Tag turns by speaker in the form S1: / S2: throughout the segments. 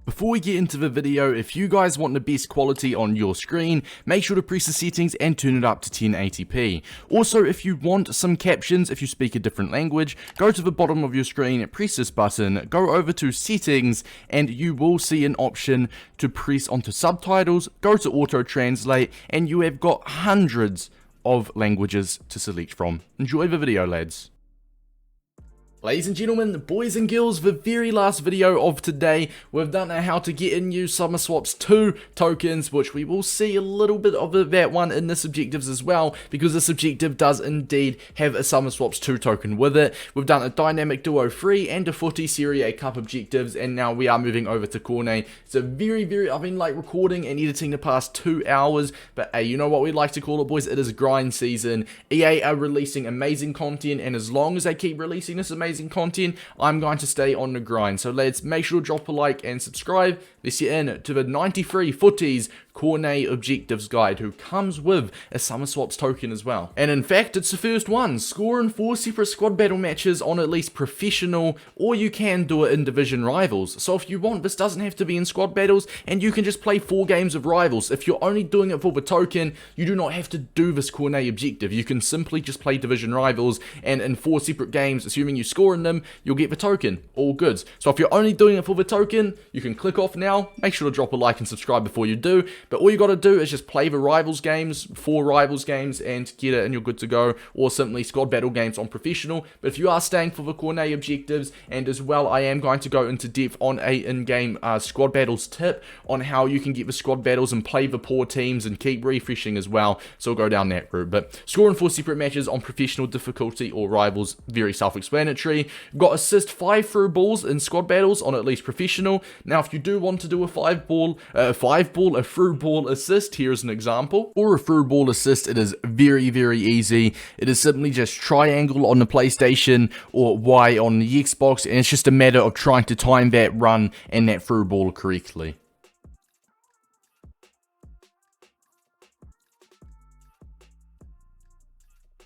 S1: Before we get into the video, if you guys want the best quality on your screen, make sure to press the settings and turn it up to 1080p. Also, if you want some captions, if you speak a different language, go to the bottom of your screen, press this button, go over to settings, and you will see an option to press onto subtitles, go to auto translate, and you have got hundreds of languages to select from. Enjoy the video, lads. Ladies and gentlemen, boys and girls, the very last video of today, we've done how to get and use Summer Swap's 2 tokens, which we will see a little bit of that one in this objectives as well, because this objective does indeed have a Summer Swap's 2 token with it. We've done a Dynamic Duo 3 and a Futties Serie A Cup objectives, and now we are moving over to Cornet. It's a very, I've been like recording and editing the past 2 hours, but hey, you know what we like to call it, boys? It is grind season. EA are releasing amazing content, and as long as they keep releasing this amazing content, I'm going to stay on the grind. So let's make sure to drop a like and subscribe. Let's get in to the 93 Futties Cornet objectives guide, who comes with a Summer Swaps token as well. And in fact, it's the first one. Score in 4 separate squad battle matches on at least professional, or you can do it in division rivals. So if you want, this doesn't have to be in squad battles, and you can just play 4 games of rivals. If you're only doing it for the token, you do not have to do this Cornet objective. You can simply just play division rivals, and in 4 separate games, assuming you score in them, you'll get the token. All goods. So if you're only doing it for the token, you can click off now. Make sure to drop a like and subscribe before you do. But all you got to do is just play the rivals games, 4 rivals games, and get it and you're good to go. Or simply squad battle games on professional. But if you are staying for the Cornet objectives, and as well I am going to go into depth on a in-game squad battles tip on how you can get the squad battles and play the poor teams and keep refreshing as well. So we'll go down that route. But score in 4 separate matches on professional difficulty or rivals, very self-explanatory. You've got assist 5 through balls in squad battles on at least professional. Now if you do want to do a 5 through ball assist, here's an example. Or a through ball assist, it is very easy. It is simply just triangle on the PlayStation or Y on the Xbox, and it's just a matter of trying to time that run and that through ball correctly.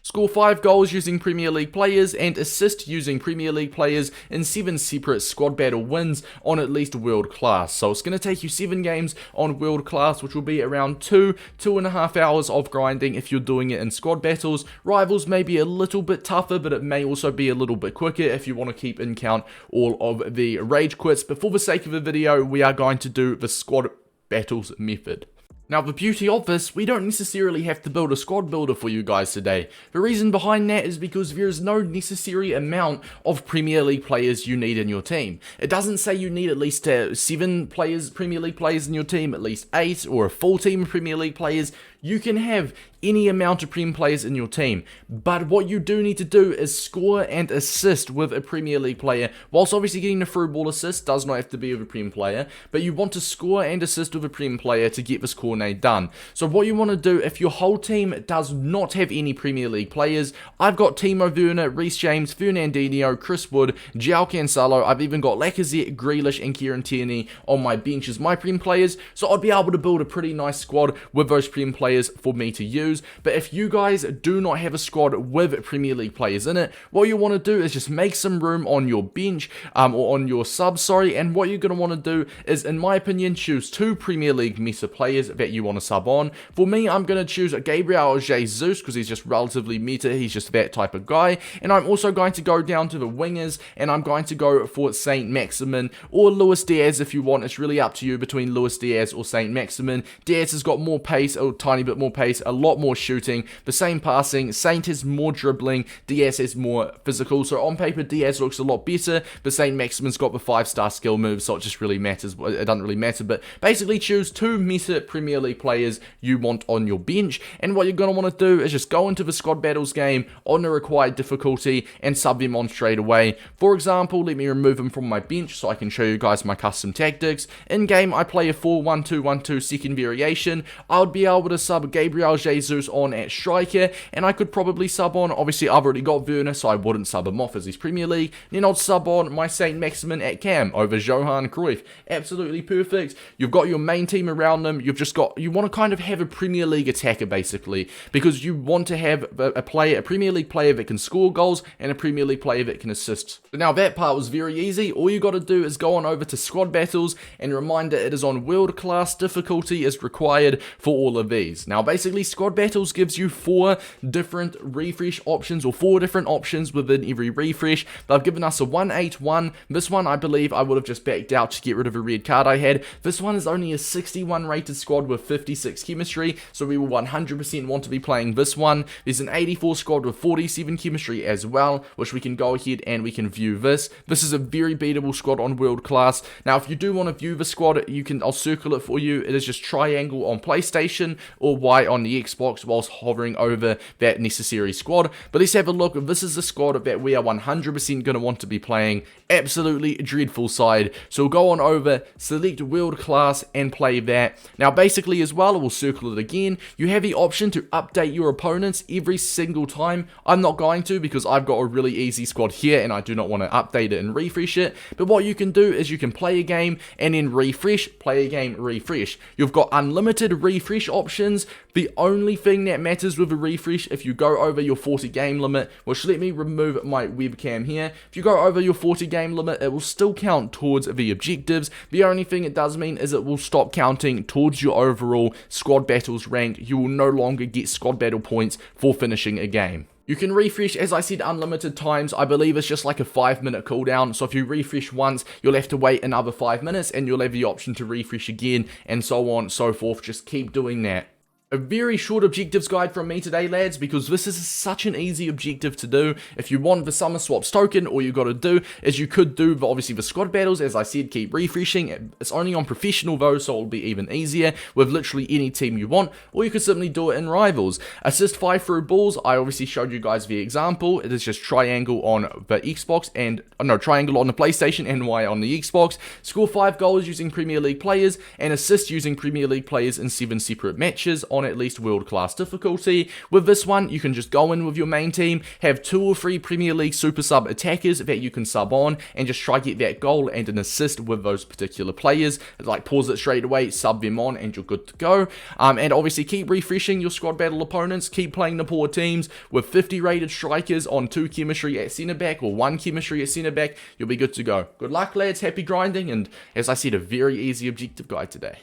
S1: Score 5 goals using Premier League players and assist using Premier League players in 7 separate squad battle wins on at least world class. So it's going to take you 7 games on world class, which will be around 2.5 hours of grinding if you're doing it in squad battles. Rivals may be a little bit tougher, but it may also be a little bit quicker if you want to keep in count all of the rage quits. But for the sake of the video, we are going to do the squad battles method. Now, the beauty of this, we don't necessarily have to build a squad builder for you guys today. The reason behind that is because there is no necessary amount of Premier League players you need in your team. It doesn't say you need at least 7 Premier League players in your team, at least 8, or a full team of Premier League players. You can have any amount of Prem players in your team, but what you do need to do is score and assist with a Premier League player. Whilst obviously getting the through ball assist does not have to be with a Prem player, but you want to score and assist with a Prem player to get this Cornet done. So what you want to do, if your whole team does not have any Premier League players, I've got Timo Werner, Reece James, Fernandinho, Chris Wood, João Cancelo, I've even got Lacazette, Grealish and Kieran Tierney on my bench as my Prem players, so I'd be able to build a pretty nice squad with those Prem players for me to use. But if you guys do not have a squad with Premier League players in it, what you want to do is just make some room on your bench, or on your sub, sorry, and what you're going to want to do is, in my opinion, choose 2 Premier League meta players that you want to sub on. For me, I'm going to choose Gabriel Jesus because he's just relatively meta, he's just that type of guy, and I'm also going to go down to the wingers, and I'm going to go for Saint Maximin or Luis Diaz if you want. It's really up to you between Luis Diaz or Saint Maximin. Diaz has got more pace, a tiny bit more pace, a lot more shooting, the same passing. Saint has more dribbling, Diaz has more physical. So on paper, Diaz looks a lot better, but Saint Maximin's got the 5-star skill moves, so it just really matters. It doesn't really matter, but basically choose 2 meta Premier League players you want on your bench, and what you're going to want to do is just go into the squad battles game on the required difficulty and sub them on straight away. For example, let me remove them from my bench so I can show you guys my custom tactics. In game, I play a 4-1-2-1-2 second variation. I would be able to sub Gabriel Jesus on at striker, and I could probably sub on, obviously I've already got Werner, so I wouldn't sub him off as his Premier League. Then I'd sub on my Saint Maximin at cam over Johan Cruyff. Absolutely perfect. You've got your main team around them. You want to kind of have a Premier League attacker basically, because you want to have a Premier League player that can score goals and a Premier League player that can assist. So now that part was very easy. All you got to do is go on over to squad battles, and reminder, it is on world class difficulty is required for all of these. Now basically squad battles gives you 4 different refresh options, or 4 different options within every refresh. They've given us a 181. This one I believe I would have just backed out to get rid of a red card I had. This one is only a 61 rated squad with 56 chemistry, so we will 100% want to be playing this one. There's an 84 squad with 47 chemistry as well, which we can go ahead and we can view this. This is a very beatable squad on world class. Now if you do want to view the squad, I'll circle it for you. It is just triangle on PlayStation or Y on the Xbox whilst hovering over that necessary squad. But let's have a look. This is the squad that we are 100% going to want to be playing. Absolutely dreadful side. So we'll go on over, select world class and play that. Now basically as well, we'll circle it again. You have the option to update your opponents every single time. I'm not going to, because I've got a really easy squad here and I do not want to update it and refresh it. But what you can do is you can play a game and then refresh, play a game, refresh. You've got unlimited refresh options. The only thing that matters with a refresh, if you go over your 40 game limit, which let me remove my webcam here. If you go over your 40 game limit, it will still count towards the objectives. The only thing it does mean is it will stop counting towards your overall squad battles rank. You will no longer get squad battle points for finishing a game. You can refresh, as I said, unlimited times. I believe it's just like a 5-minute cooldown. So if you refresh once, you'll have to wait another 5 minutes and you'll have the option to refresh again and so on and so forth. Just keep doing that. A very short objectives guide from me today, lads, because this is such an easy objective to do. If you want the summer swaps token, all you got to do is you could do obviously the squad battles, as I said, keep refreshing. It's only on professional though, so it'll be even easier with literally any team you want, or you could simply do it in rivals. Assist 5 through balls, I obviously showed you guys the example. It is just triangle on the Xbox and, no, triangle on the PlayStation and Y on the Xbox. Score 5 goals using Premier League players and assist using Premier League players in 7 separate matches on at least world-class difficulty. With this one, you can just go in with your main team, have 2 or 3 Premier League super sub attackers that you can sub on, and just try get that goal and an assist with those particular players. Like, pause it straight away, sub them on, and you're good to go. And obviously keep refreshing your squad battle opponents, keep playing the poor teams with 50 rated strikers on 2 chemistry at centre back or 1 chemistry at centre back. You'll be good to go. Good luck, lads, happy grinding, and as I said, a very easy objective guide today.